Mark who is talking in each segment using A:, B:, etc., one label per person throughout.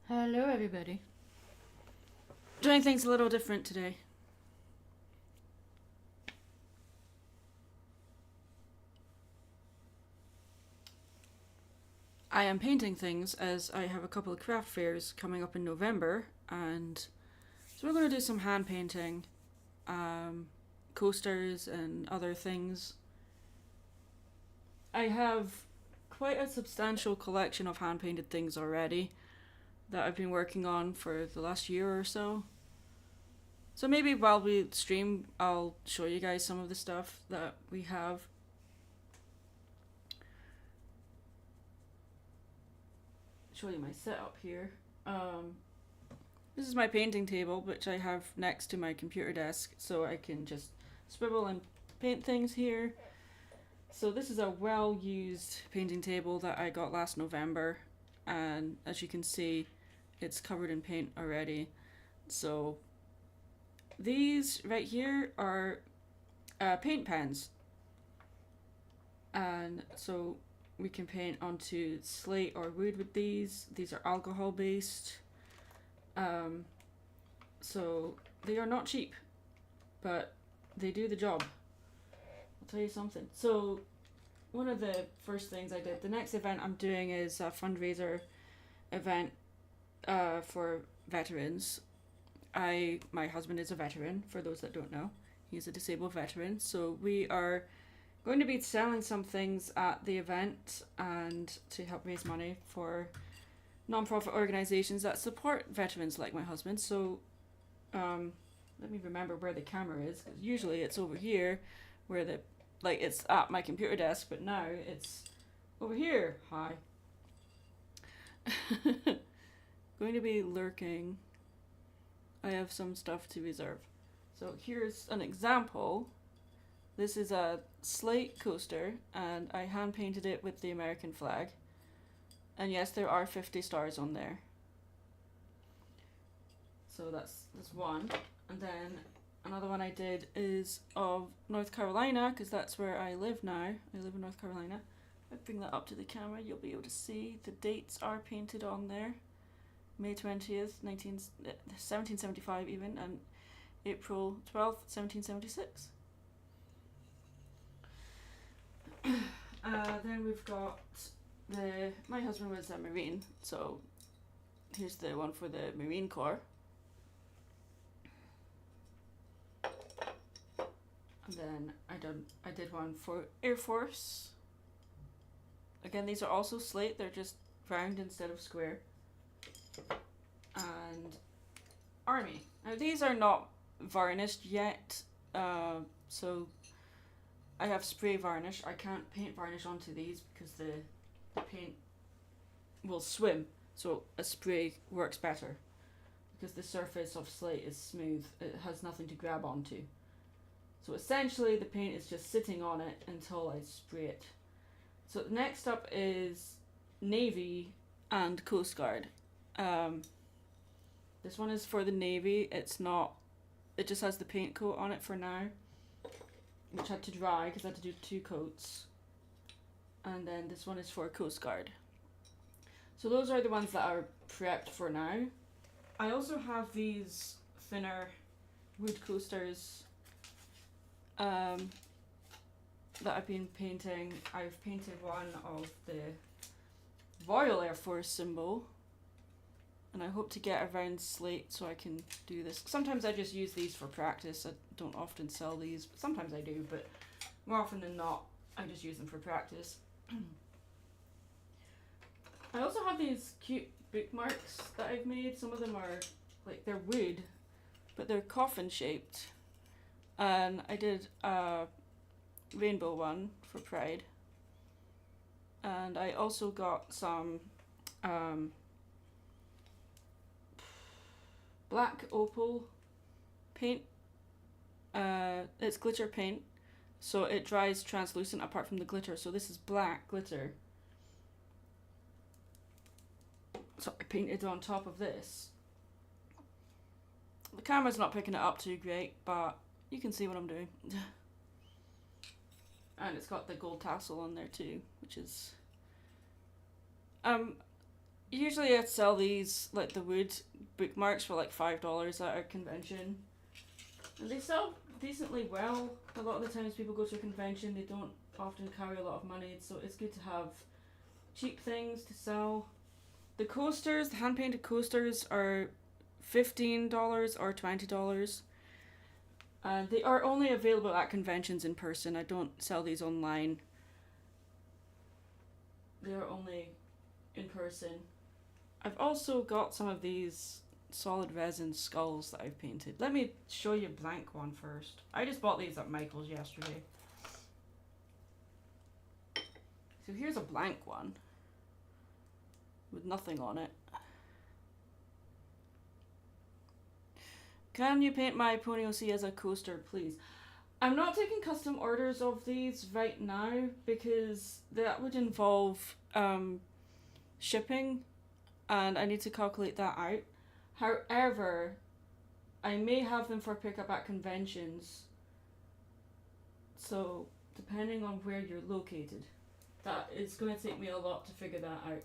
A: Hello, everybody. Doing things a little different today. I am painting things as I have a couple of craft fairs coming up in November, and so we're going to do some hand painting, coasters, and other things. I have quite a substantial collection of hand painted things already that I've been working on for the last year or so. So maybe while we stream, I'll show you guys some of the stuff that we have. Show you my setup here. This is my painting table, which I have next to my computer desk, so I can just scribble and paint things here. So this is a well-used painting table that I got last November, and as you can see, it's covered in paint already. So these right here are paint pens, and so we can paint onto slate or wood with these. These are alcohol based, so they are not cheap, but they do the job. I'll tell you something. So one of the first things I did, the next event I'm doing is a fundraiser event for veterans. My husband is a veteran, for those that don't know. He's a disabled veteran, so we are going to be selling some things at the event and to help raise money for non-profit organizations that support veterans like my husband. So let me remember where the camera is, because usually it's over here where it's at my computer desk, but now it's over here. Hi. Going to be lurking. I have some stuff to reserve. So here's an example. This is a slate coaster, and I hand painted it with the American flag. And yes, there are 50 stars on there. So that's one. And then another one I did is of North Carolina, because that's where I live now. I live in North Carolina. If I bring that up to the camera, you'll be able to see the dates are painted on there. May 20th, 1775 even, and April 12th, 1776. Then we've got my husband was a Marine, so here's the one for the Marine Corps. And then I did one for Air Force. Again, these are also slate, they're just round instead of square. And Army. Now these are not varnished yet, so I have spray varnish. I can't paint varnish onto these because the paint will swim, so a spray works better because the surface of slate is smooth. It has nothing to grab onto. So essentially the paint is just sitting on it until I spray it. So next up is Navy and Coast Guard. This one is for the Navy. It just has the paint coat on it for now, which had to dry because I had to do 2 coats. And then this one is for Coast Guard. So those are the ones that are prepped for now. I also have these thinner wood coasters that I've been painting. I've painted one of the Royal Air Force symbol, and I hope to get a round slate so I can do this. Sometimes I just use these for practice. I don't often sell these, but sometimes I do, but more often than not I just use them for practice. I also have these cute bookmarks that I've made. Some of them are they're wood, but they're coffin shaped, and I did a rainbow one for Pride, and I also got some black opal paint. It's glitter paint, so it dries translucent apart from the glitter, so this is black glitter. So I painted on top of this. The camera's not picking it up too great, but you can see what I'm doing. And it's got the gold tassel on there too, which is Usually I'd sell these, like the wood bookmarks, for like $5 at a convention. And they sell decently well. A lot of the times people go to a convention, they don't often carry a lot of money, so it's good to have cheap things to sell. The coasters, the hand-painted coasters, are $15 or $20. And they are only available at conventions in person. I don't sell these online. They're only in person. I've also got some of these solid resin skulls that I've painted. Let me show you a blank one first. I just bought these at Michael's yesterday. So here's a blank one with nothing on it. Can you paint my Pony OC as a coaster, please? I'm not taking custom orders of these right now because that would involve shipping, and I need to calculate that out. However, I may have them for pickup at conventions, so depending on where you're located, that is going to take me a lot to figure that out.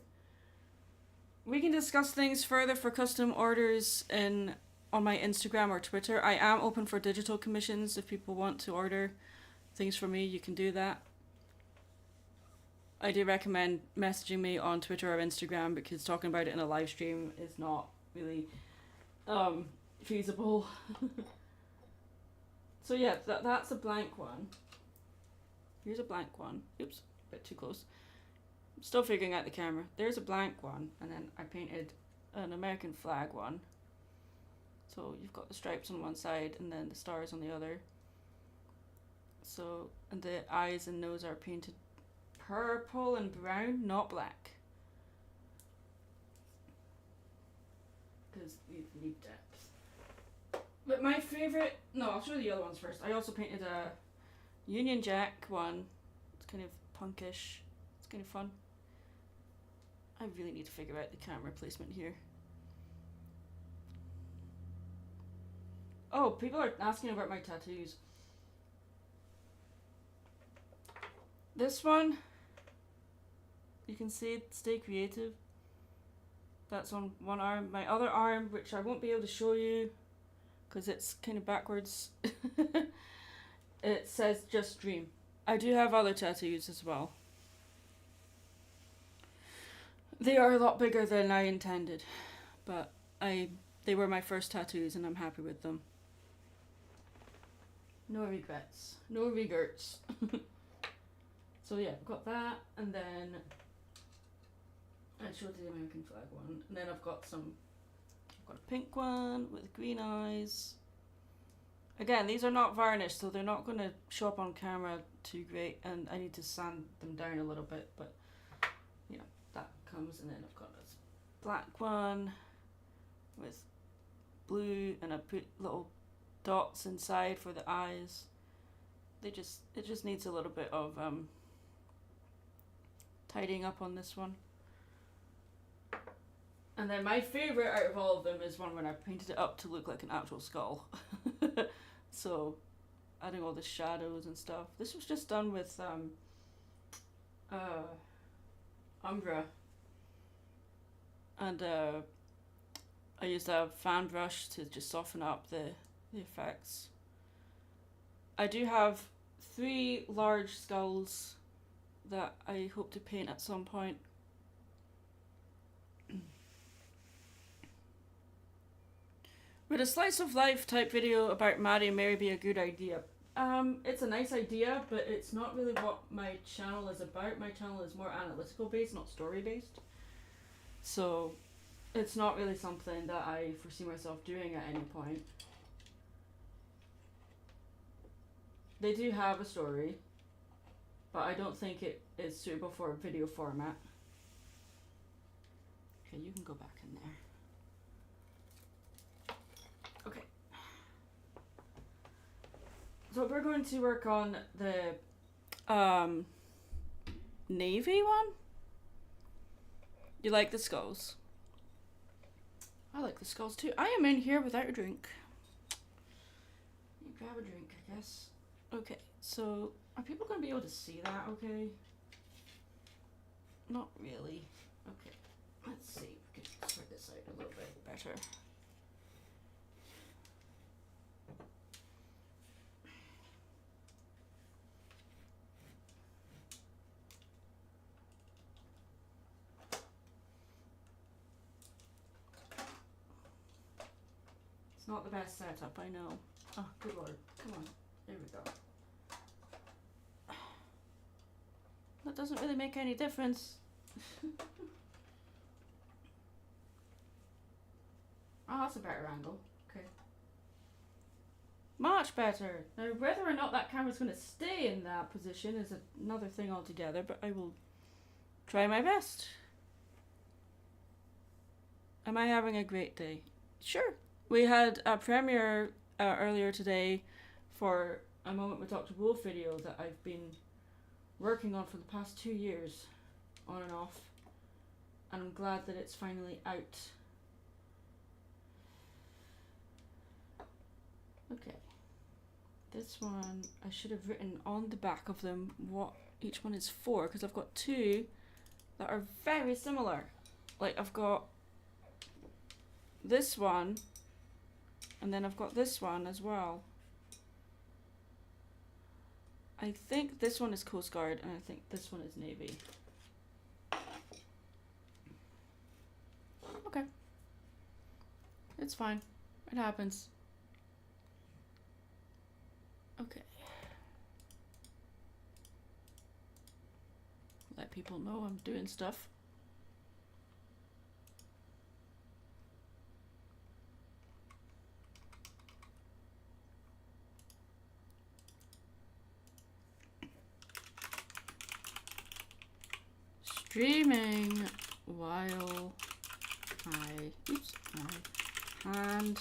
A: We can discuss things further for custom orders on my Instagram or Twitter. I am open for digital commissions. If people want to order things from me, you can do that. I do recommend messaging me on Twitter or Instagram because talking about it in a live stream is not really feasible. So yeah, that's a blank one. Here's a blank one. Oops, a bit too close. I'm still figuring out the camera. There's a blank one, and then I painted an American flag one. So you've got the stripes on one side and then the stars on the other. So, and the eyes and nose are painted purple and brown, not black. Because you need depth. But my favourite, no, I'll show you the other ones first. I also painted a Union Jack one. It's kind of punkish. It's kind of fun. I really need to figure out the camera placement here. Oh, people are asking about my tattoos. This one, you can see Stay Creative. That's on one arm. My other arm, which I won't be able to show you because it's kind of backwards, it says Just Dream. I do have other tattoos as well. They are a lot bigger than I intended, but they were my first tattoos and I'm happy with them. No regrets. No regrets. So yeah, I've got that, and then I showed the American flag one, and then I've got a pink one with green eyes. Again, these are not varnished, so they're not going to show up on camera too great, and I need to sand them down a little bit, but yeah, that comes, and then I've got this black one with blue, and I put little dots inside for the eyes. It just needs a little bit of tidying up on this one. And then my favourite out of all of them is one when I painted it up to look like an actual skull. So adding all the shadows and stuff. This was just done with Umbra, and I used a fan brush to just soften up the effects. I do have 3 large skulls that I hope to paint at some point. Would a slice of life type video about Maddie and Mary be a good idea? It's a nice idea, but it's not really what my channel is about. My channel is more analytical based, not story based. So it's not really something that I foresee myself doing at any point. They do have a story, but I don't think it is suitable for a video format. Okay, you can go back in there. Okay. So we're going to work on the navy one. You like the skulls? I like the skulls too. I am in here without a drink. You grab a drink, I guess. Okay, so are people going to be able to see that okay? Not really. Okay. Let's see if we can sort this out a little bit better. It's not the best setup, I know. Oh, good lord. Come on. There we go. That doesn't really make any difference. Oh, that's a better angle. Okay. Much better. Now, whether or not that camera's going to stay in that position is another thing altogether, but I will try my best. Am I having a great day? Sure. We had a premiere earlier today for a Moment with Dr. Wolf video that I've been working on for the past 2 years, on and off, and I'm glad that it's finally out. Okay, this one I should have written on the back of them what each one is for, because I've got two that are very similar. Like I've got this one, and then I've got this one as well. I think this one is Coast Guard, and I think this one is Navy. Okay. It's fine. It happens. Okay. Let people know I'm doing stuff. Streaming while I hand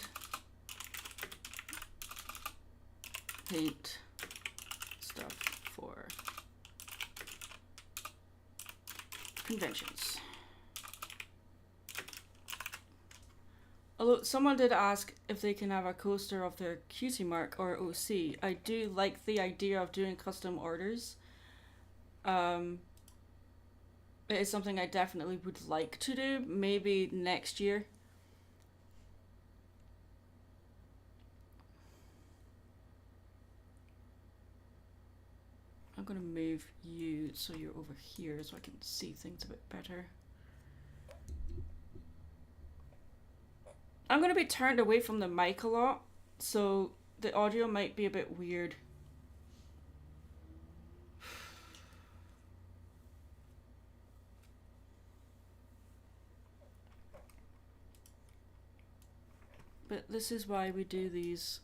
A: paint stuff for conventions. Although someone did ask if they can have a coaster of their QC mark or OC. I do like the idea of doing custom orders. It is something I definitely would like to do, maybe next year. I'm gonna move you so you're over here so I can see things a bit better. I'm gonna be turned away from the mic a lot, so the audio might be a bit weird. But this is why we do these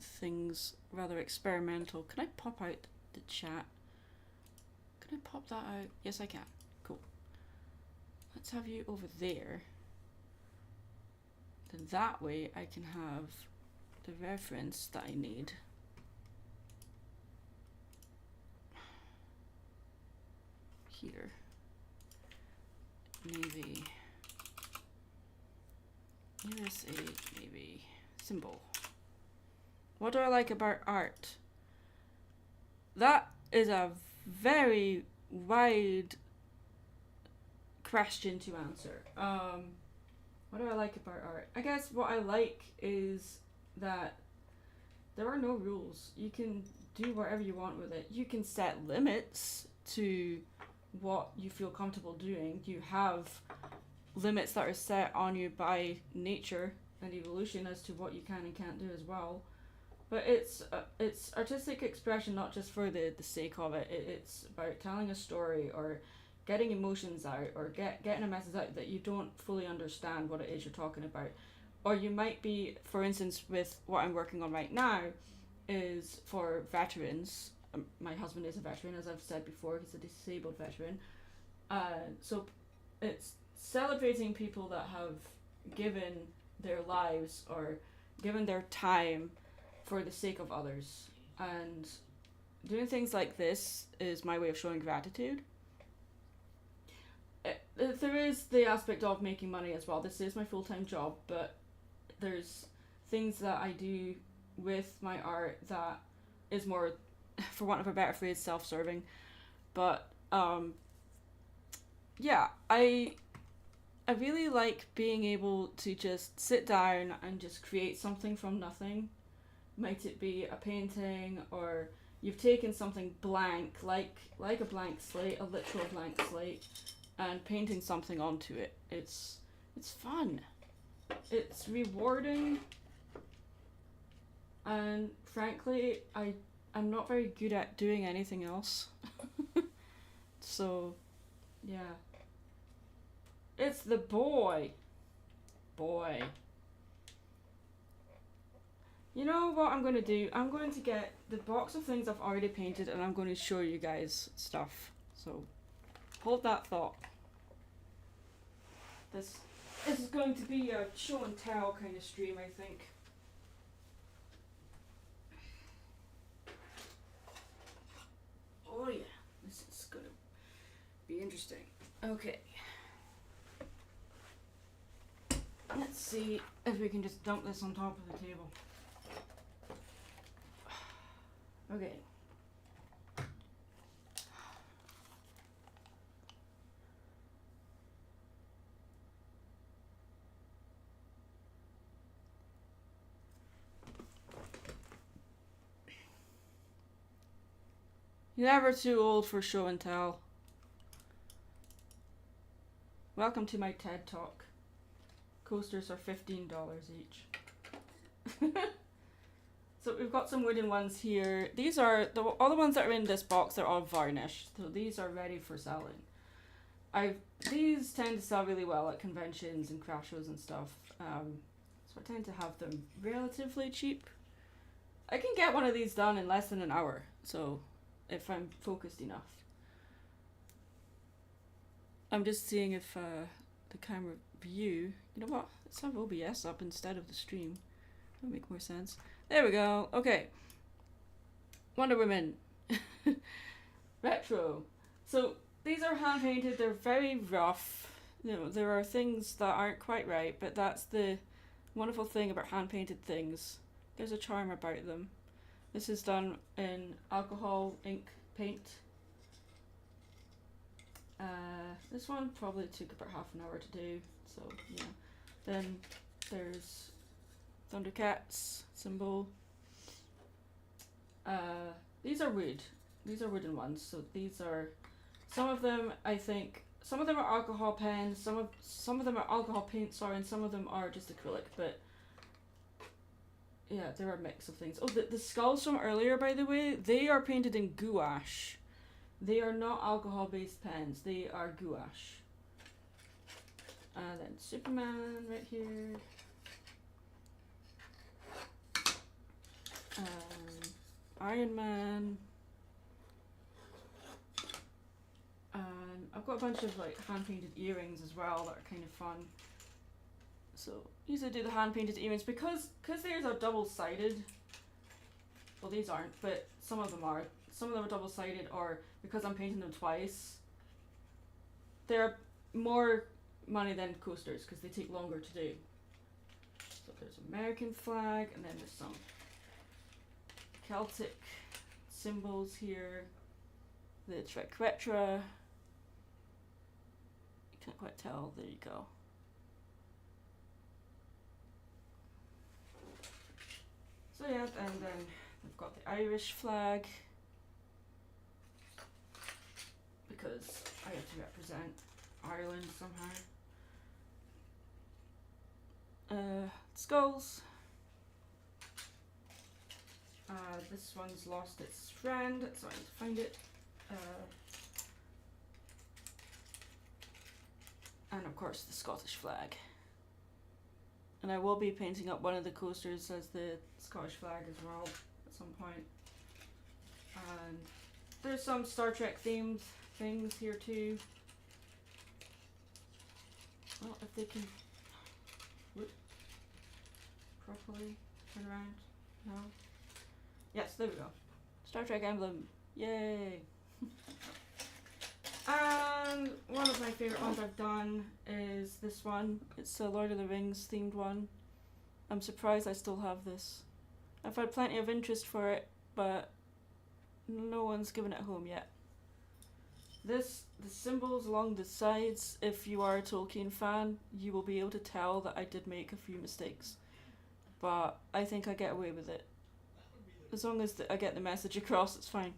A: things rather experimental. Can I pop out the chat? Can I pop that out? Yes, I can. Cool. Let's have you over there. Then that way I can have the reference that I need. Here. Navy. USA Navy symbol. What do I like about art? That is a very wide question to answer. What do I like about art? I guess what I like is that there are no rules. You can do whatever you want with it. You can set limits to what you feel comfortable doing. You have limits that are set on you by nature and evolution as to what you can and can't do as well. But it's artistic expression, not just for the sake of it. It's about telling a story or getting emotions out or getting a message out that you don't fully understand what it is you're talking about. Or you might be, for instance, with what I'm working on right now is for veterans. My husband is a veteran, as I've said before. He's a disabled veteran. So it's celebrating people that have given their lives or given their time for the sake of others. And doing things like this is my way of showing gratitude. There is the aspect of making money as well. This is my full-time job, but there's things that I do with my art that is more, for want of a better phrase, self-serving. But yeah, I I really like being able to just sit down and just create something from nothing. Might it be a painting, or you've taken something blank, like a blank slate, a literal blank slate, and painting something onto it. It's fun. It's rewarding. And frankly, I'm not very good at doing anything else. So, yeah. It's the boy. Boy. You know what I'm going to do? I'm going to get the box of things I've already painted and I'm going to show you guys stuff. So, hold that thought. This is going to be a show and tell kind of stream, I think. Oh yeah, this is going to be interesting. Okay. Let's see if we can just dump this on top of the table. Okay. You're never too old for show and tell. Welcome to my TED Talk. Coasters are $15 each. So we've got some wooden ones here. These are, all the ones that are in this box, they're all varnished. So these are ready for selling. These tend to sell really well at conventions and craft shows and stuff. So I tend to have them relatively cheap. I can get one of these done in less than an hour. So if I'm focused enough. I'm just seeing if the camera view, you know what, let's have OBS up instead of the stream. That'll make more sense. There we go. Okay. Wonder Woman. Retro. So these are hand painted, they're very rough. You know, there are things that aren't quite right, but that's the wonderful thing about hand painted things. There's a charm about them. This is done in alcohol ink paint. This one probably took about half an hour to do, so yeah. Then there's Thundercats symbol. These are wood. These are wooden ones. So these are, some of them I think, some of them are alcohol pens, some of them are alcohol paint, sorry, and some of them are just acrylic, but yeah, they're a mix of things. Oh, the skulls from earlier, by the way, they are painted in gouache. They are not alcohol-based pens. They are gouache. And then Superman right here. Iron Man. And I've got a bunch of like hand-painted earrings as well that are kind of fun. So usually do the hand-painted earrings because theirs are double-sided. Well, these aren't, but some of them are. Some of them are double-sided, or because I'm painting them twice, they're more money than coasters because they take longer to do. So there's American flag, and then there's some Celtic symbols here. The triquetra. You can't quite tell. There you go. So yeah, and then we've got the Irish flag, because I have to represent Ireland somehow. Skulls. This one's lost its friend, so I need to find it. And of course the Scottish flag. And I will be painting up one of the coasters as the Scottish flag as well at some point. And there's some Star Trek themed things here too. Well, if they can whoop, properly turn around. No. Yes, there we go. Star Trek emblem. Yay! And one of my favourite ones I've done is this one. It's a Lord of the Rings themed one. I'm surprised I still have this. I've had plenty of interest for it, but no one's given it home yet. the symbols along the sides, if you are a Tolkien fan, you will be able to tell that I did make a few mistakes. But I think I get away with it. As long as I get the message across, it's fine.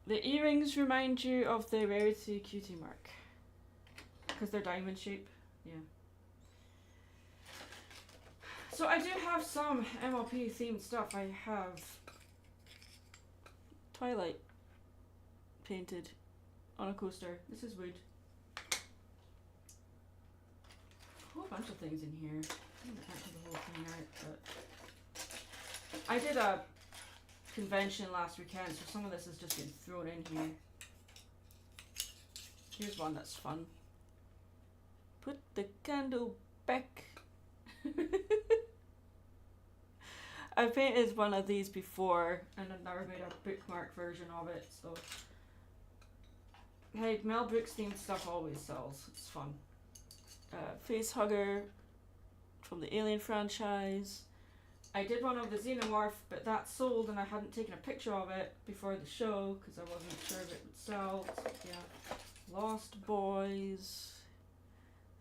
A: The earrings remind you of the Rarity Cutie mark. Because they're diamond shape. Yeah. So I do have some MLP themed stuff. I have Twilight painted on a coaster. This is wood. A whole bunch of things in here. I can't do the whole thing out, but I did a convention last weekend, so some of this has just been thrown in here. Here's one that's fun. Put the candle back. I've painted one of these before and I've never made a bookmark version of it, so hey, Mel Brooks themed stuff always sells. It's fun. Face hugger from the Alien franchise. I did one of the Xenomorph, but that sold and I hadn't taken a picture of it before the show because I wasn't sure if it would sell. So, yeah. Lost Boys.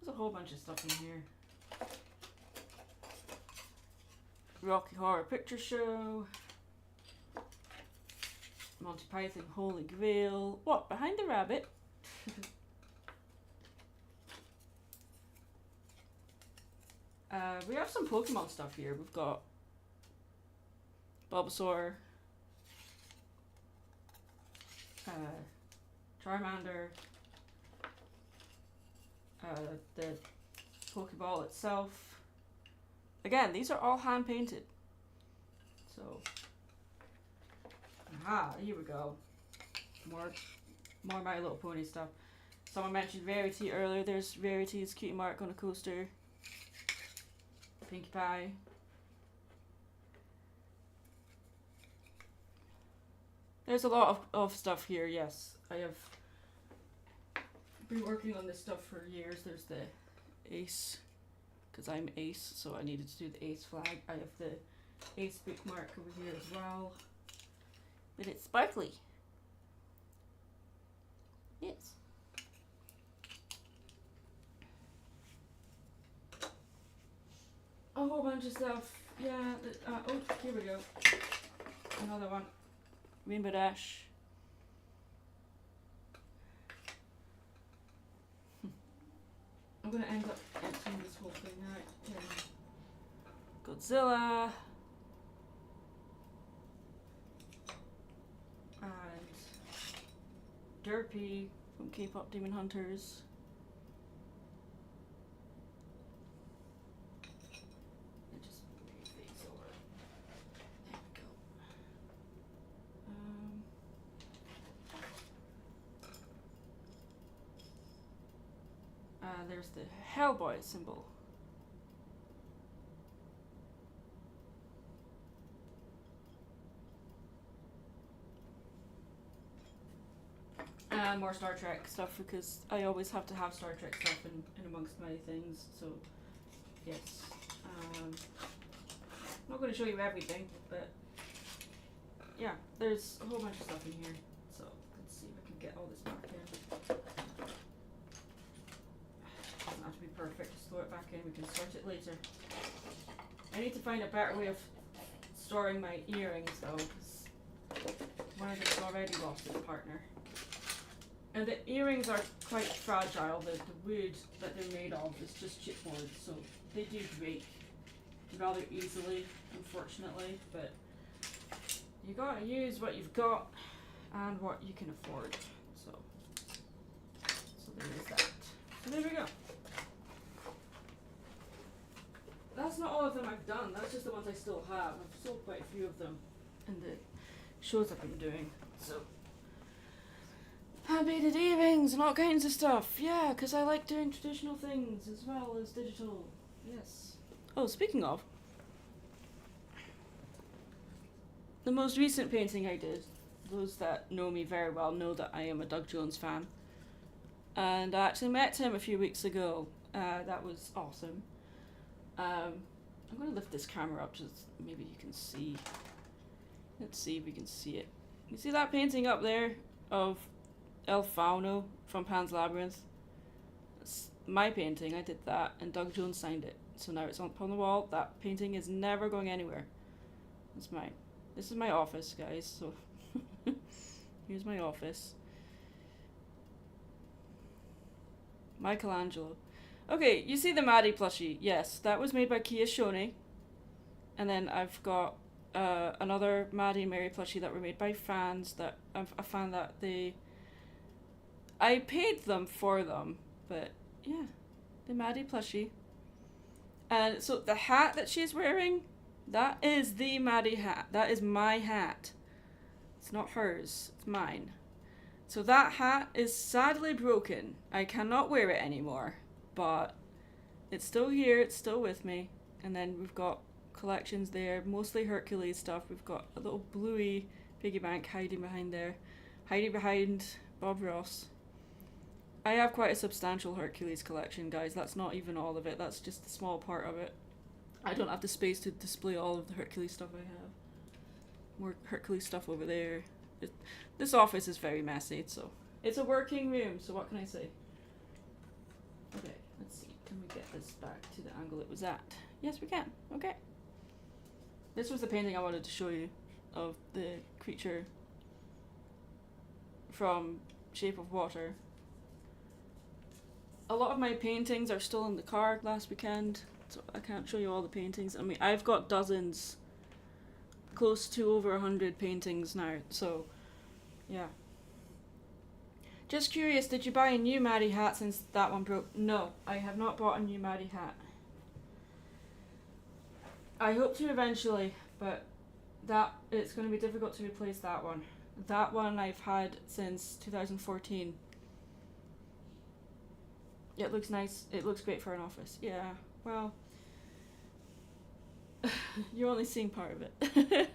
A: There's a whole bunch of stuff in here. Rocky Horror Picture Show. Monty Python Holy Grail. What? Behind the Rabbit? We have some Pokemon stuff here. We've got Bulbasaur, Charmander, the Pokeball itself. Again, these are all hand painted. So, aha, here we go. More My Little Pony stuff. Someone mentioned Rarity earlier. There's Rarity's cutie mark on a coaster. Pinkie Pie. There's a lot of stuff here, yes. I have been working on this stuff for years. There's the Ace, because I'm Ace, so I needed to do the Ace flag. I have the Ace bookmark over here as well. But it's sparkly. Yes. A whole bunch of stuff. Yeah. Oh, here we go. Another one. Rainbow Dash. I'm gonna end up emptying this whole thing out. Yeah. Godzilla. And Derpy from K-Pop Demon Hunters. I just move these over. There we go. There's the Hellboy symbol. And more Star Trek stuff because I always have to have Star Trek stuff in amongst my things. So, yes. I'm not going to show you everything, but yeah, there's a whole bunch of stuff in here. So, let's see if I can get all this back in. Doesn't have to be perfect, just throw it back in, we can sort it later. I need to find a better way of storing my earrings though, because one of them's already lost its partner. And the earrings are quite fragile. The wood that they're made of is just chipboard, so they do break rather easily, unfortunately. But you gotta use what you've got and what you can afford. So there is that. So there we go. That's not all of them I've done. That's just the ones I still have. I've sold quite a few of them in the shows I've been doing. So. Hand-painted earrings and all kinds of stuff. Yeah, because I like doing traditional things as well as digital. Yes. Oh, speaking of, the most recent painting I did, those that know me very well know that I am a Doug Jones fan. And I actually met him a few weeks ago. That was awesome. I'm going to lift this camera up just maybe you can see. Let's see if we can see it. You see that painting up there of El Fauno from Pan's Labyrinth. It's my painting, I did that, and Doug Jones signed it. So now it's up on the wall. That painting is never going anywhere. It's mine. This is my office, guys, so here's my office. Michelangelo. Okay, you see the Maddie plushie. Yes, that was made by Kia Shoney. And then I've got another Maddie and Mary plushie that were made by fans that I found that I paid them for them, but yeah, the Maddie plushie. And so the hat that she's wearing, that is the Maddie hat. That is my hat. It's not hers, it's mine. So that hat is sadly broken. I cannot wear it anymore, but it's still here, it's still with me. And then we've got collections there, mostly Hercules stuff. We've got a little bluey piggy bank hiding behind there, hiding behind Bob Ross. I have quite a substantial Hercules collection, guys. That's not even all of it, that's just a small part of it. I don't have the space to display all of the Hercules stuff I have. More Hercules stuff over there. This office is very messy, so it's a working room, so what can I say? Okay, let's see. Can we get this back to the angle it was at? Yes, we can. Okay. This was the painting I wanted to show you of the creature from Shape of Water. A lot of my paintings are still in the car last weekend, so I can't show you all the paintings. I mean, I've got dozens, close to over 100 paintings now, so yeah. Just curious, did you buy a new Maddie hat since that one broke? No, I have not bought a new Maddie hat. I hope to eventually, but it's going to be difficult to replace that one. That one I've had since 2014. It looks nice. It looks great for an office. Yeah, well, you're only seeing part of it.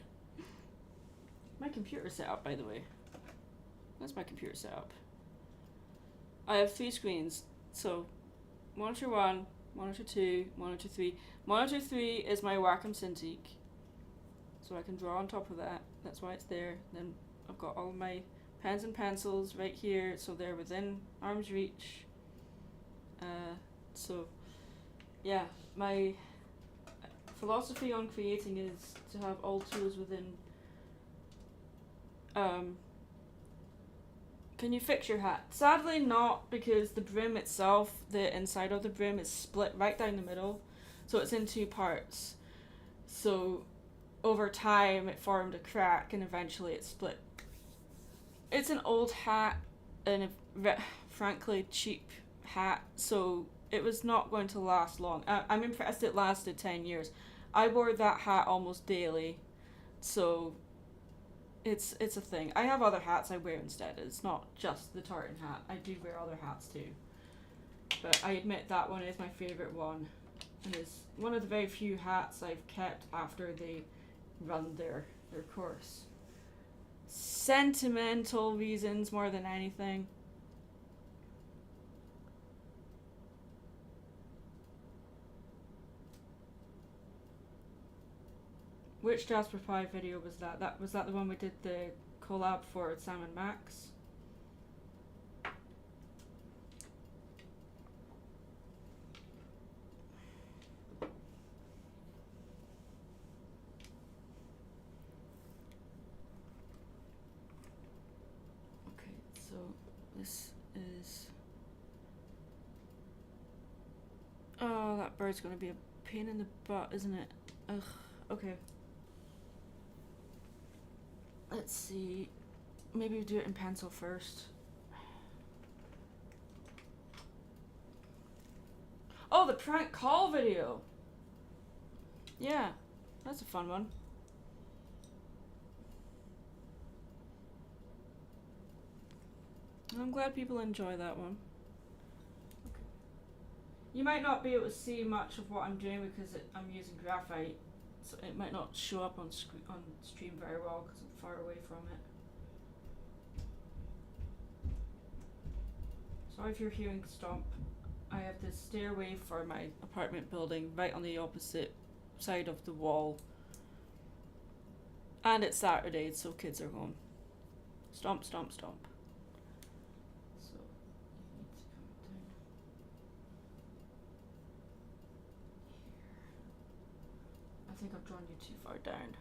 A: My computer setup, by the way. That's my computer setup. I have 3 screens. So, monitor 1, monitor 2, monitor 3. Monitor 3 is my Wacom Cintiq. So I can draw on top of that. That's why it's there. Then I've got all my pens and pencils right here, so they're within arm's reach. So, yeah, my philosophy on creating is to have all tools within. Can you fix your hat? Sadly not, because the brim itself, the inside of the brim is split right down the middle, so it's in 2 parts. So over time it formed a crack and eventually it split. It's an old hat and a frankly cheap hat, so it was not going to last long. I'm impressed it lasted 10 years. I wore that hat almost daily, so it's a thing. I have other hats I wear instead. It's not just the tartan hat. I do wear other hats too. But I admit that one is my favourite one. And it's one of the very few hats I've kept after they run their course. Sentimental reasons more than anything. Which Jasper Pie video was that? Was that the one we did the collab for Sam and Max? Okay, so this is... Oh, that bird's gonna be a pain in the butt, isn't it? Ugh, okay. Let's see, maybe we do it in pencil first. Oh, the prank call video! Yeah, that's a fun one. I'm glad people enjoy that one. Okay. You might not be able to see much of what I'm doing because I'm using graphite, so it might not show up on stream very well because I'm far away from it. Sorry if you're hearing stomp. I have this stairway for my apartment building right on the opposite side of the wall. And it's Saturday, so kids are home. Stomp, stomp, stomp. think I've drawn you too far down.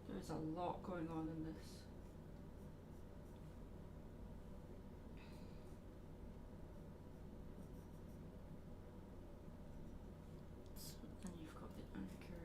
A: There's a lot going on in this. So, and you've got the anchor.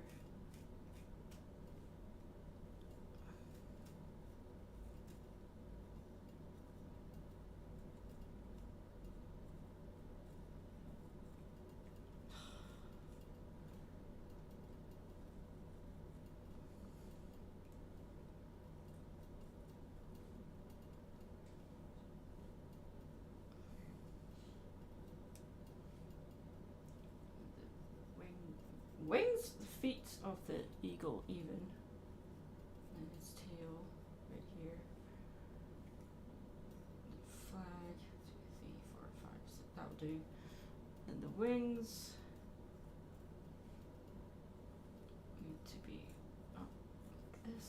A: Wings, the feet of the eagle even. And his tail right here. The flag, 2, 3, 4, 5, 6, that'll do. And the wings need to be up like this.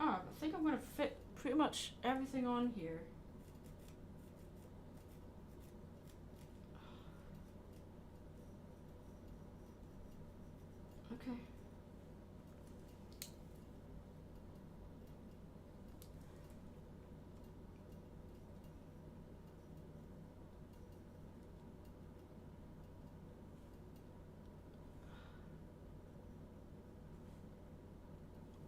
A: I think I'm going to fit pretty much everything on here. Okay.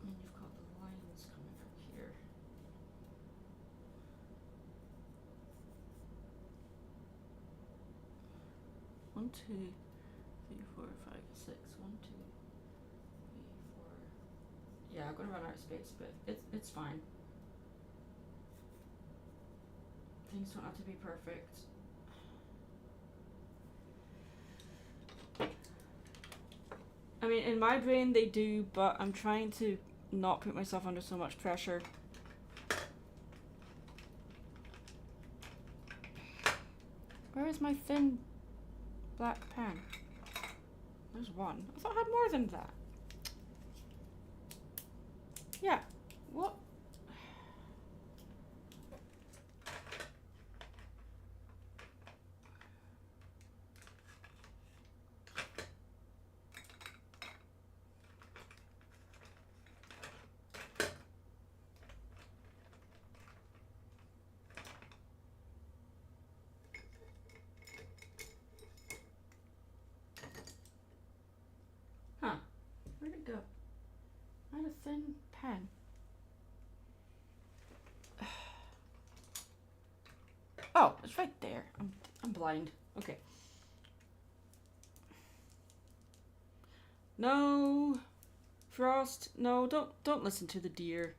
A: And you've got the lines coming from here. One, 2, 3, 4, 5, 6. 1, 2, 3, 4. Yeah, I'm gonna run out of space, but it's fine. Things don't have to be perfect. I mean, in my brain they do, but I'm trying to not put myself under so much pressure. Where is my thin black pen? There's one. I thought I had more than that. Yeah. What? Huh. Where'd it go? I had a thin pen. Oh, it's right there. I'm blind. Okay. No, Frost. No, don't listen to the deer.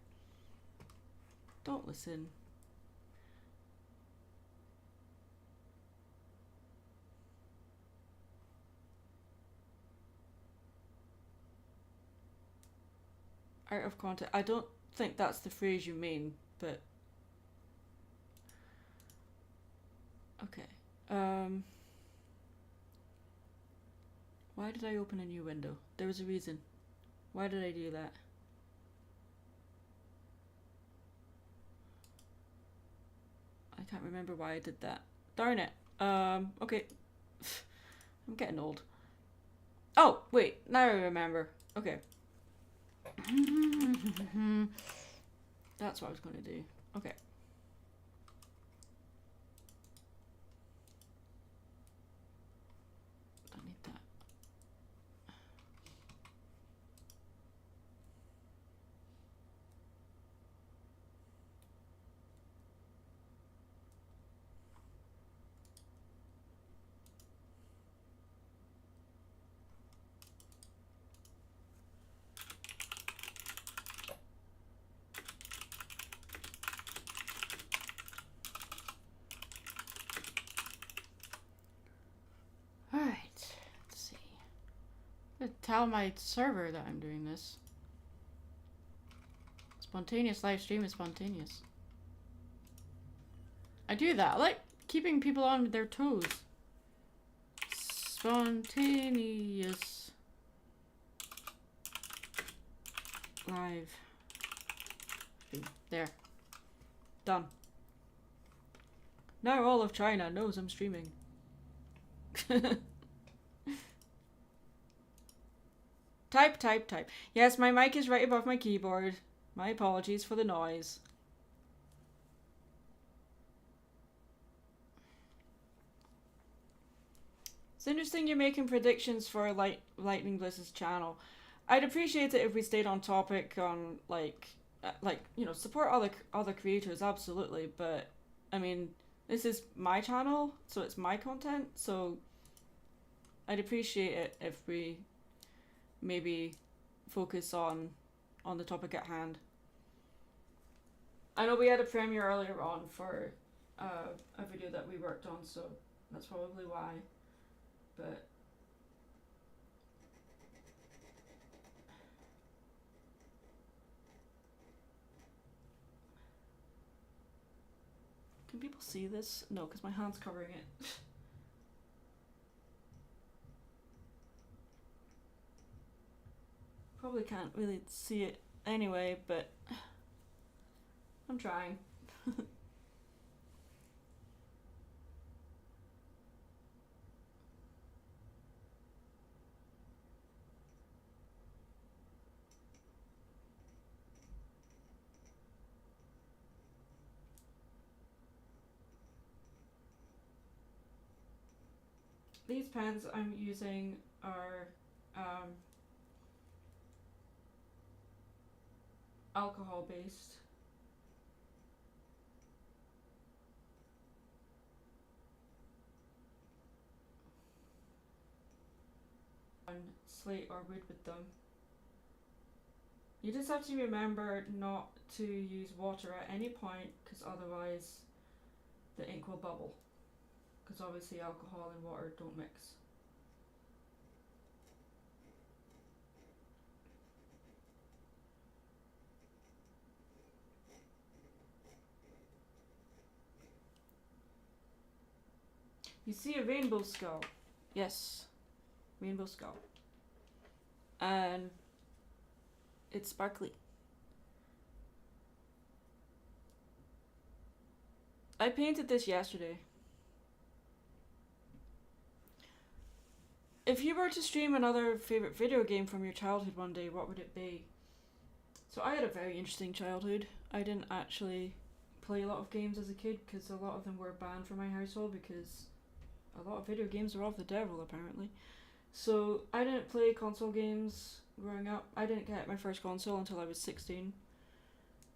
A: Don't listen. Out of context. I don't think that's the phrase you mean, but okay. Why did I open a new window? There was a reason. Why did I do that? I can't remember why I did that. Darn it. Okay. I'm getting old. Oh, wait. Now I remember. Okay. That's what I was going to do. Okay. Don't need that. Tell my server that I'm doing this. Spontaneous live stream is spontaneous. I do that. I like keeping people on their toes. Spontaneous live stream. There. Done. Now all of China knows I'm streaming. Type, type, type. Yes, my mic is right above my keyboard. My apologies for the noise. It's interesting you're making predictions for Lightning Bliss's channel. I'd appreciate it if we stayed on topic on like you know, support other creators, absolutely. But I mean, this is my channel, so it's my content. So I'd appreciate it if we maybe focus on the topic at hand. I know we had a premiere earlier on for a video that we worked on, so that's probably why. But can people see this? No, because my hand's covering it. Probably can't really see it anyway, but I'm trying. These pens I'm using are alcohol based. On slate or wood with them. You just have to remember not to use water at any point, because otherwise the ink will bubble. Because obviously alcohol and water don't mix. You see a rainbow skull. Yes. Rainbow skull. And it's sparkly. I painted this yesterday. If you were to stream another favorite video game from your childhood one day, what would it be? So I had a very interesting childhood. I didn't actually play a lot of games as a kid because a lot of them were banned from my household because a lot of video games are of the devil apparently. So I didn't play console games growing up. I didn't get my first console until I was 16.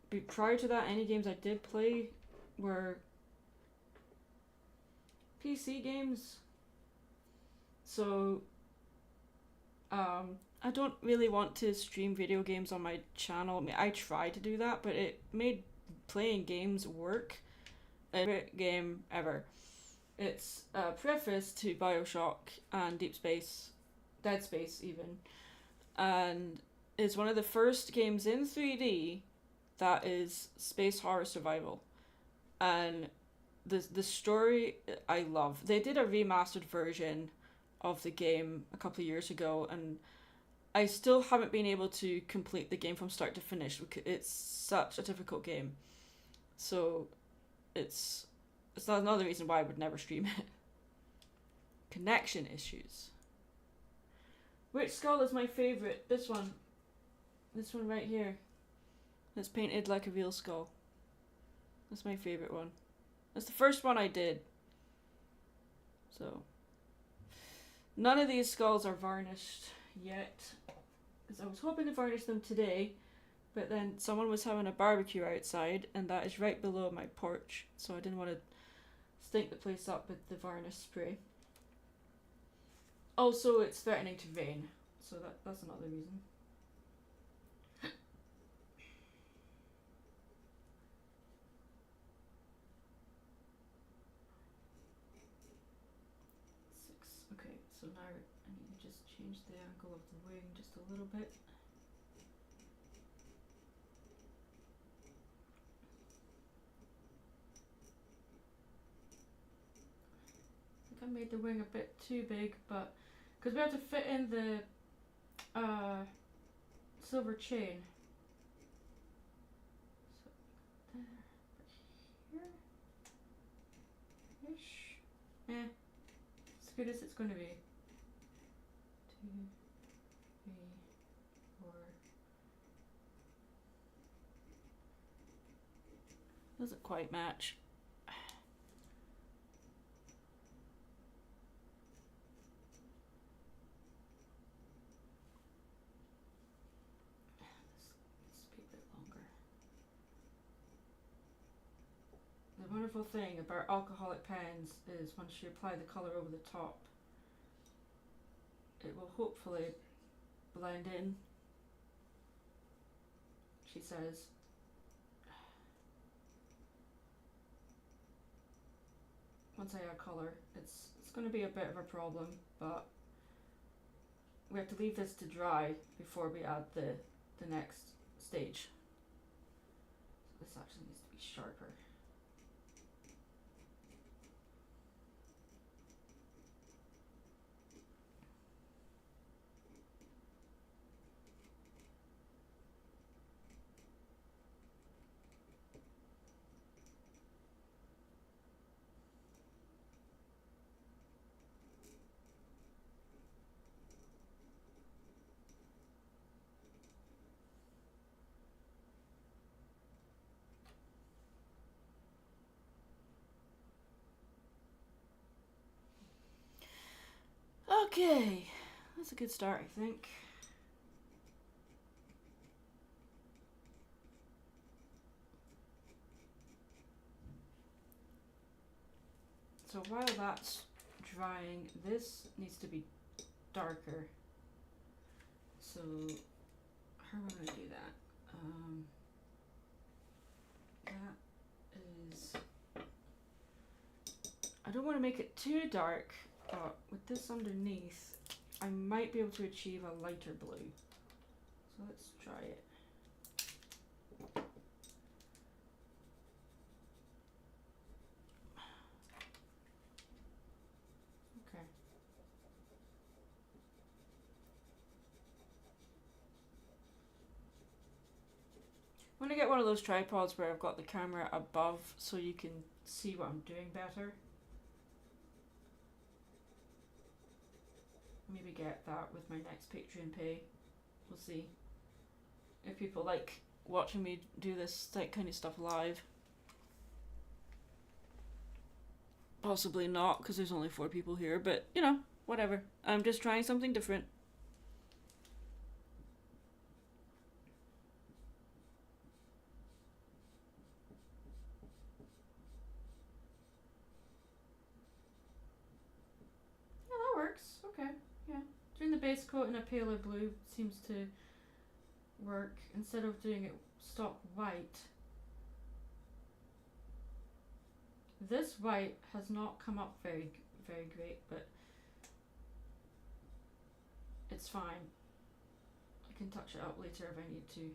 A: But prior to that, any games I did play were PC games. So I don't really want to stream video games on my channel. I mean, I try to do that, but it made playing games work. Favorite game ever. It's a preface to BioShock and Deep Space, Dead Space even, and it's one of the first games in 3D that is space horror survival, and the story I love. They did a remastered version of the game a couple of years ago, and I still haven't been able to complete the game from start to finish because it's such a difficult game. So it's not another reason why I would never stream it. Connection issues. Which skull is my favorite? This one. This one right here. It's painted like a real skull. That's my favorite one. That's the first one I did. So none of these skulls are varnished yet, because I was hoping to varnish them today, but then someone was having a barbecue outside, and that is right below my porch, so I didn't want to stink the place up with the varnish spray. Also, it's threatening to rain, so that's another reason. Okay, so now I need to just change the angle of the wing just a little bit. I think I made the wing a bit too big, but because we have to fit in the silver chain. So there, here-ish. As good as it's going to be. 2, 3, Doesn't quite match. This be a bit longer. The wonderful thing about alcoholic pens is once you apply the colour over the top, it will hopefully blend in, she says. Once I add colour, it's going to be a bit of a problem, but we have to leave this to dry before we add the next stage. So this actually needs to be sharper. Okay, that's a good start, I think. So while that's drying, this needs to be darker. So how am I going to do that? That is, I don't want to make it too dark, but with this underneath, I might be able to achieve a lighter blue. So let's try it. Okay. I'm going to get one of those tripods where I've got the camera above so you can see what I'm doing better. Maybe get that with my next Patreon pay. We'll see if people like watching me do this kind of stuff live. Possibly not, because there's only 4 people here, but you know, whatever. I'm just trying something different. Yeah, that works. Okay, yeah. Doing the base coat in a paler blue seems to work instead of doing it stock white. This white has not come up very great, but it's fine. I can touch it up later if I need to.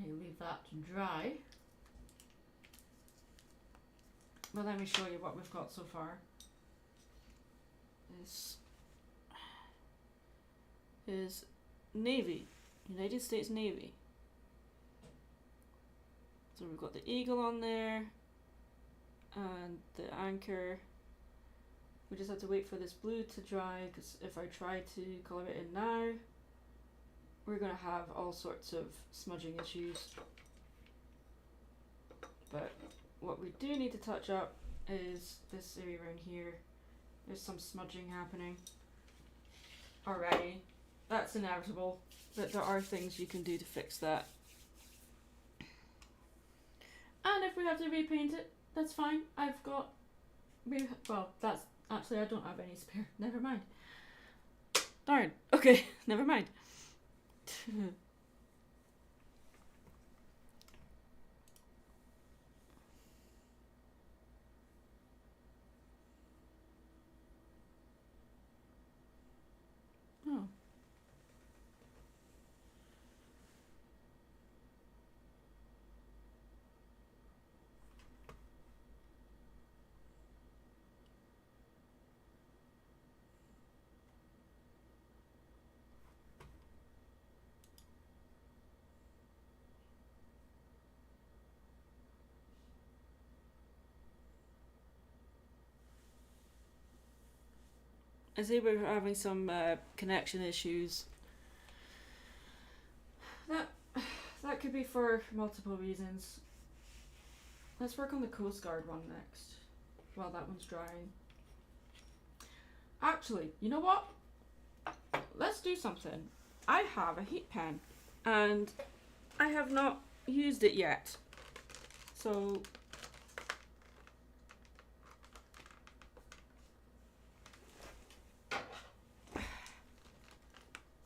A: You leave that to dry. Well, let me show you what we've got so far. This is Navy, United States Navy. So we've got the eagle on there, And the anchor, we just have to wait for this blue to dry, because if I try to colour it in now, we're going to have all sorts of smudging issues. But what we do need to touch up is this area around here. There's some smudging happening already. That's inevitable, but there are things you can do to fix that. And if we have to repaint it, that's fine. I've got, well, that's actually, I don't have any spare. Never mind. Darn. Okay, never mind. Oh. I say we're having some connection issues. That could be for multiple reasons. Let's work on the Coast Guard one next, while that one's drying. Actually, you know what? Let's do something. I have a heat pen, and I have not used it yet. So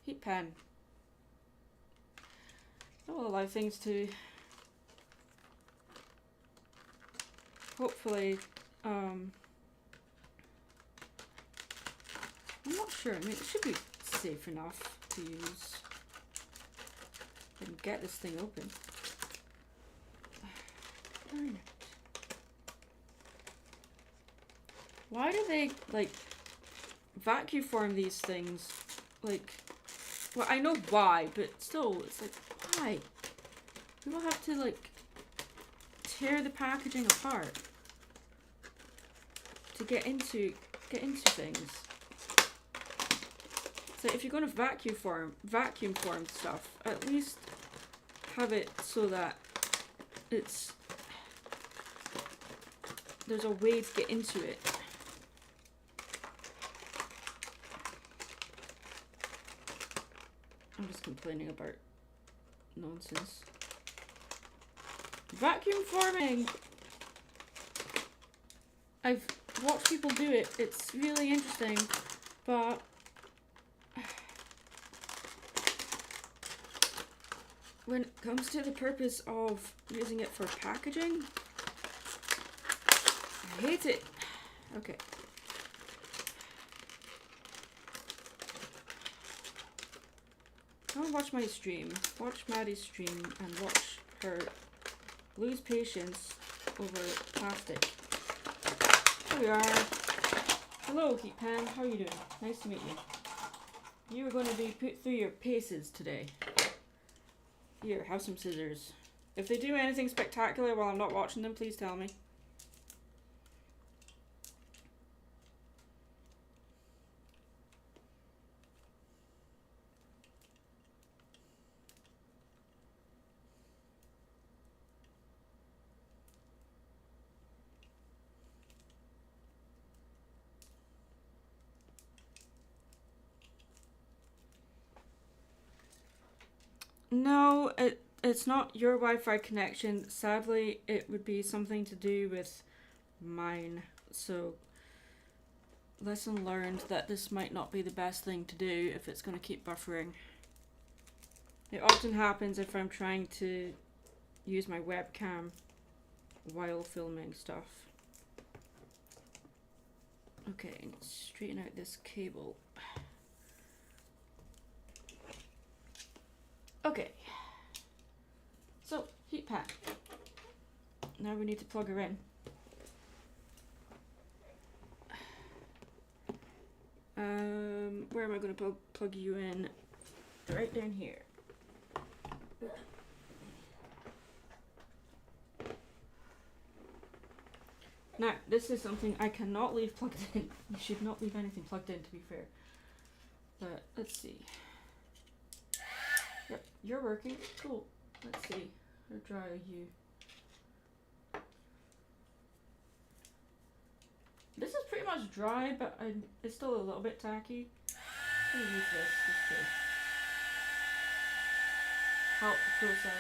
A: heat pen. That will allow things to hopefully, I'm not sure. I mean, it should be safe enough to use and get this thing open. Darn it. Why do they, like, vacuum form these things? Like, well, I know why, but still, it's like, why? People have to, like, tear the packaging apart to get into things. So if you're going to vacuum form stuff, at least have it so that there's a way to get into it. I'm just complaining about nonsense. Vacuum forming! I've watched people do it. It's really interesting, but when it comes to the purpose of using it for packaging, I hate it. Okay. Come and watch my stream. Watch Maddie's stream and watch her lose patience over plastic. Here we are. Hello, Heat Pan. How are you doing? Nice to meet you. You are going to be put through your paces today. Here, have some scissors. If they do anything spectacular while I'm not watching them, please tell me. No, it's not your Wi-Fi connection. Sadly, it would be something to do with mine. So, lesson learned that this might not be the best thing to do if it's going to keep buffering. It often happens if I'm trying to use my webcam while filming stuff. Okay, straighten out this cable. Okay, so heat pan. Now we need to plug her in. Where am I going to plug you in? Right down here. Now, this is something I cannot leave plugged in. You should not leave anything plugged in, to be fair. But, let's see. Yep, you're working. Cool. Let's see. How dry are you? This is pretty much dry, but it's still a little bit tacky. I'm gonna use this just to help the process.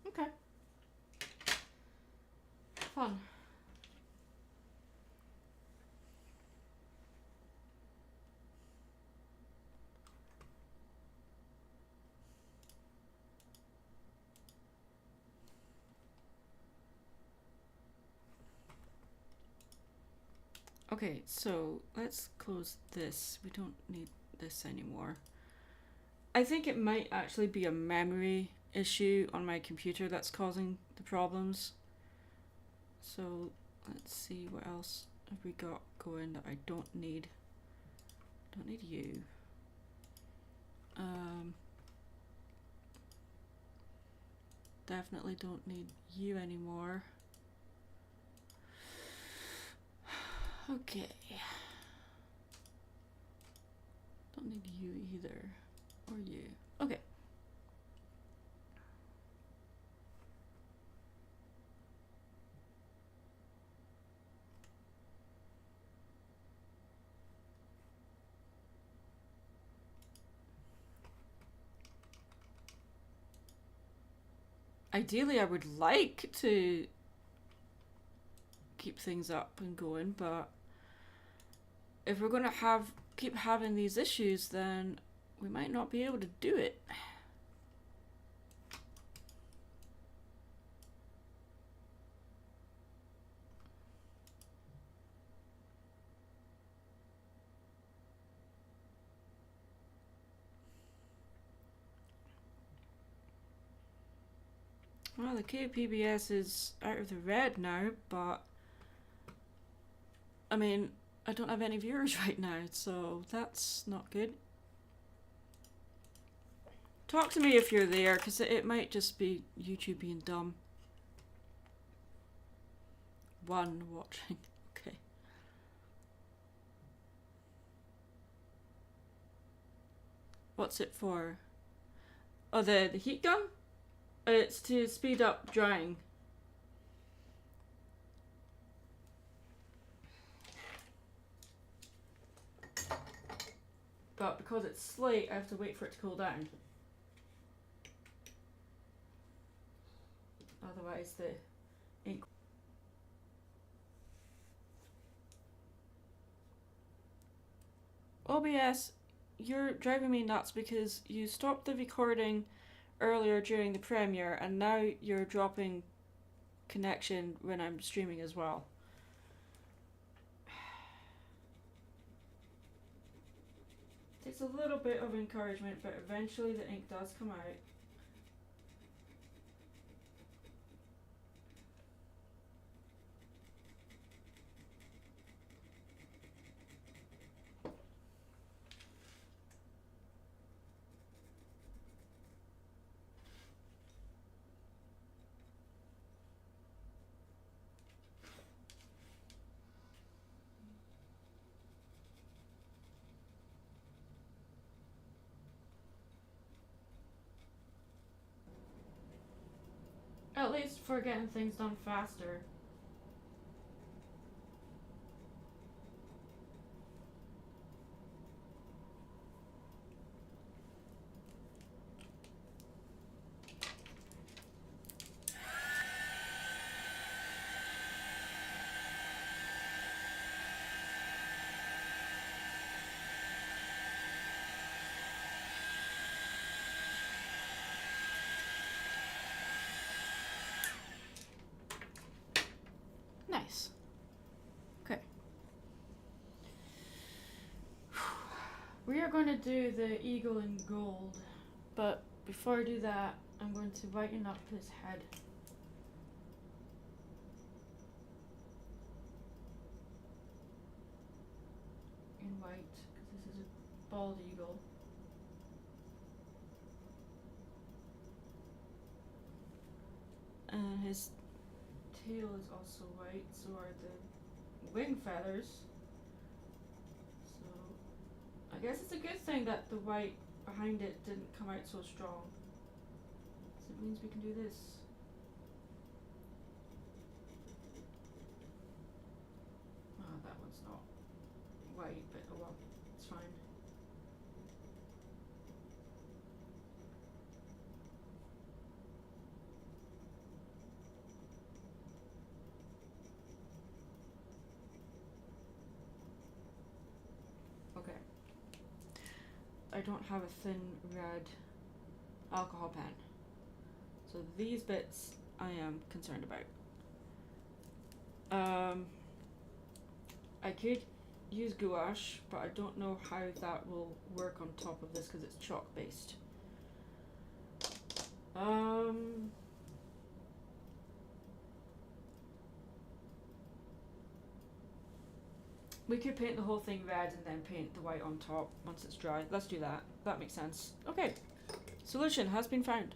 A: Okay. Fun. Okay, so let's close this. We don't need this anymore. I think it might actually be a memory issue on my computer that's causing the problems. So let's see what else have we got going that I don't need. Don't need you. Definitely don't need you anymore. Okay. Don't need you either. Or you. Okay. Ideally, I would like to keep things up and going, but if we're gonna keep having these issues, then we might not be able to do it. Well, the KPBS is out of the red now, but I mean, I don't have any viewers right now, so that's not good. Talk to me if you're there, because it might just be YouTube being dumb. One watching. Okay. What's it for? Oh, the heat gun? It's to speed up drying. But because it's slate, I have to wait for it to cool down. Otherwise the ink... OBS, you're driving me nuts because you stopped the recording earlier during the premiere and now you're dropping connection when I'm streaming as well. It's a little bit of encouragement, but eventually the ink does come out. At least for getting things done faster. Nice. Okay. We are going to do the eagle in gold, but before I do that, I'm going to whiten up his head. bald eagle. And his tail is also white, so are the wing feathers. So I guess it's a good thing that the white behind it didn't come out so strong. So it means we can do this. Oh, that one's not white, but oh well, it's fine. Okay. I don't have a thin red alcohol pen. So these bits I am concerned about. I could use gouache, but I don't know how that will work on top of this because it's chalk based. We could paint the whole thing red and then paint the white on top once it's dry. Let's do that. That makes sense. Okay. Solution has been found.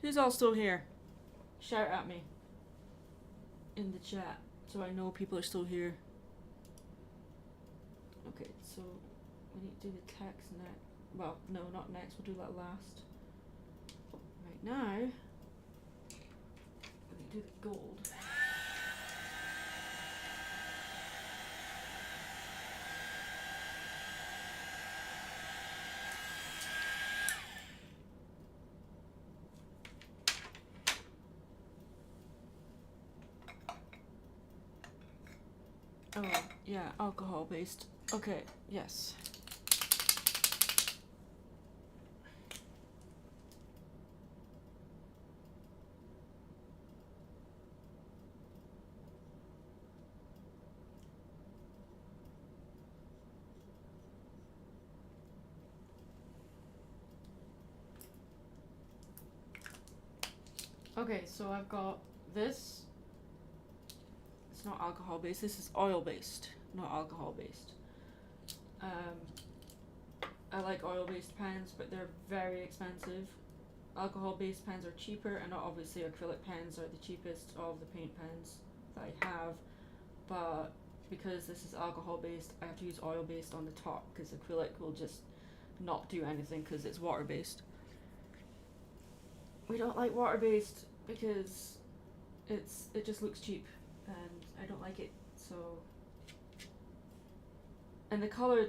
A: Who's all still here? Shout at me in the chat so I know people are still here. Okay, so we need to do the text next. Well, no, not next. We'll do that last. Right now, we need to do the gold. Oh, yeah, alcohol based. Okay, yes. Okay, so I've got this. It's not alcohol based, this is oil based, not alcohol based. I like oil based pens, but they're very expensive. Alcohol based pens are cheaper, and obviously acrylic pens are the cheapest of the paint pens that I have. But because this is alcohol based, I have to use oil based on the top because acrylic will just not do anything because it's water based. We don't like water based because it just looks cheap and I don't like it, so, and the colour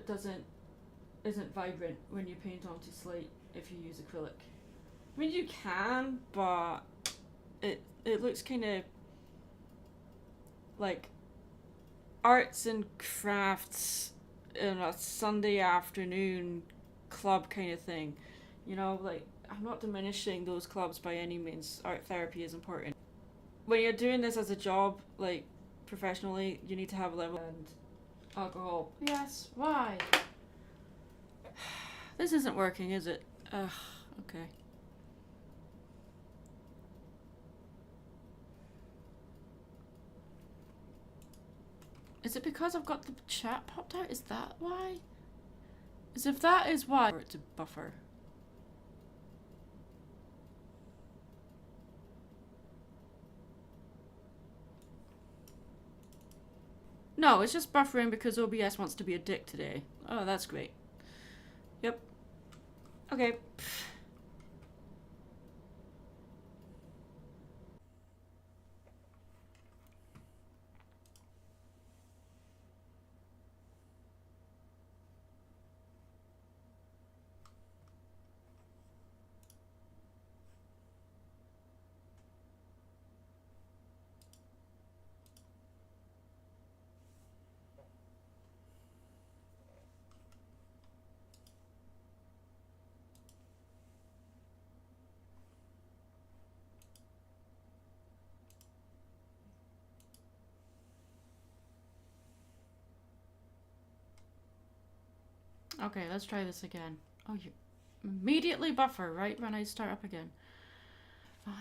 A: isn't vibrant when you paint onto slate if you use acrylic. I mean, you can, but it looks kind of like arts and crafts in a Sunday afternoon club kind of thing, you know, like, I'm not diminishing those clubs by any means. Art therapy is important. When you're doing this as a job, like, professionally, you need to have a level and alcohol. Yes, why? This isn't working, is it? Ugh, okay. Is it because I've got the chat popped out? Is that why? As if that is why. For it to buffer. No, it's just buffering because OBS wants to be a dick today. Oh, that's great. Yep. Okay. Okay, let's try this again. Oh, you immediately buffer right when I start up again. Bye.